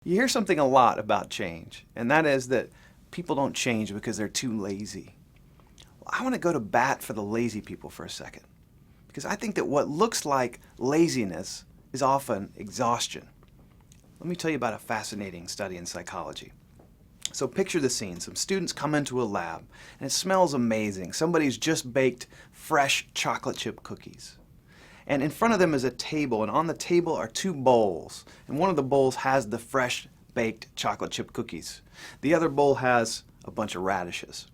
You hear something a lot about change, and that is that people don't change because they're too lazy. Well, I want to go to bat for the lazy people for a second, because I think that what looks like laziness is often exhaustion. Let me tell you about a fascinating study in psychology. So picture the scene. Some students come into a lab, and it smells amazing. Somebody's just baked fresh chocolate chip cookies. And in front of them is a table, and on the table are two bowls. And one of the bowls has the fresh baked chocolate chip cookies. The other bowl has a bunch of radishes.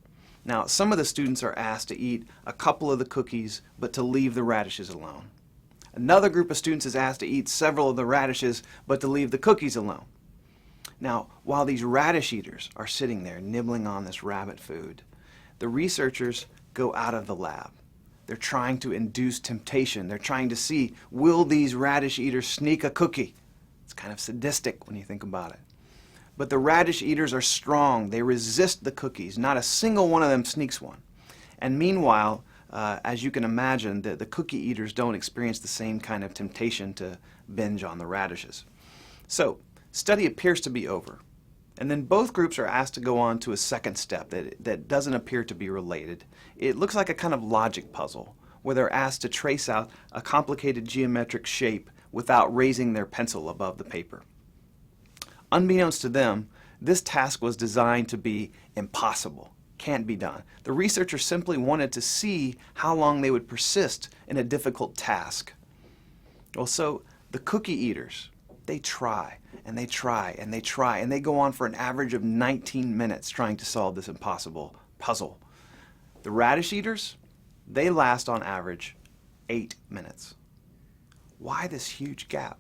Now, some of the students are asked to eat a couple of the cookies, but to leave the radishes alone. Another group of students is asked to eat several of the radishes, but to leave the cookies alone. Now, while these radish eaters are sitting there nibbling on this rabbit food, the researchers go out of the lab. They're trying to induce temptation. They're trying to see, will these radish eaters sneak a cookie? It's kind of sadistic when you think about it. But the radish eaters are strong. They resist the cookies. Not a single one of them sneaks one. And meanwhile, as you can imagine, the cookie eaters don't experience the same kind of temptation to binge on the radishes. So, study appears to be over. And then both groups are asked to go on to a second step that doesn't appear to be related. It looks like a kind of logic puzzle, where they're asked to trace out a complicated geometric shape without raising their pencil above the paper. Unbeknownst to them, this task was designed to be impossible. Can't be done. The researchers simply wanted to see how long they would persist in a difficult task. Well, so the cookie eaters, they try, and they try, and they try, and they go on for an average of 19 minutes trying to solve this impossible puzzle. The radish eaters, they last on average 8 minutes. Why this huge gap?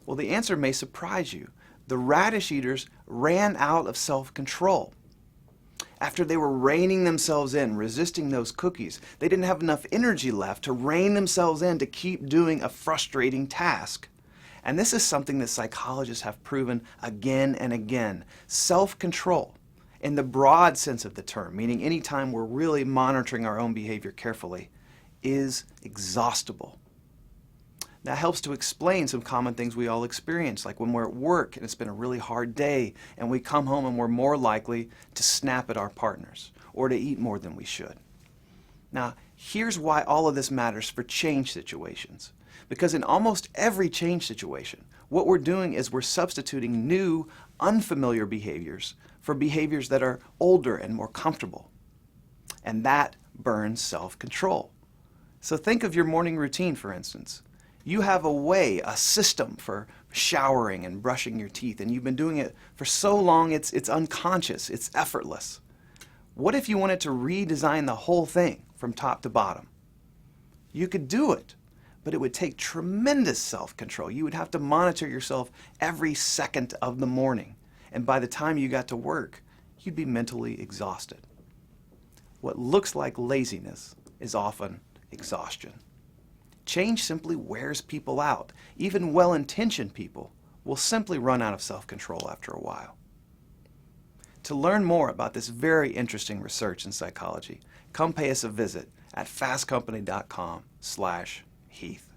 Well, the answer may surprise you. The radish eaters ran out of self-control. After they were reining themselves in, resisting those cookies, they didn't have enough energy left to rein themselves in to keep doing a frustrating task. And this is something that psychologists have proven again and again. Self-control, in the broad sense of the term, meaning any time we're really monitoring our own behavior carefully, is exhaustible. That helps to explain some common things we all experience, like when we're at work and it's been a really hard day and we come home and we're more likely to snap at our partners or to eat more than we should. Now, here's why all of this matters for change situations. Because in almost every change situation, what we're doing is we're substituting new, unfamiliar behaviors for behaviors that are older and more comfortable. And that burns self-control. So think of your morning routine, for instance. You have a way, a system for showering and brushing your teeth, and you've been doing it for so long it's unconscious, it's effortless. What if you wanted to redesign the whole thing from top to bottom? You could do it, but it would take tremendous self-control. You would have to monitor yourself every second of the morning, and by the time you got to work, you'd be mentally exhausted. What looks like laziness is often exhaustion. Change simply wears people out. Even well-intentioned people will simply run out of self-control after a while. To learn more about this very interesting research in psychology, come pay us a visit at fastcompany.com/Heath.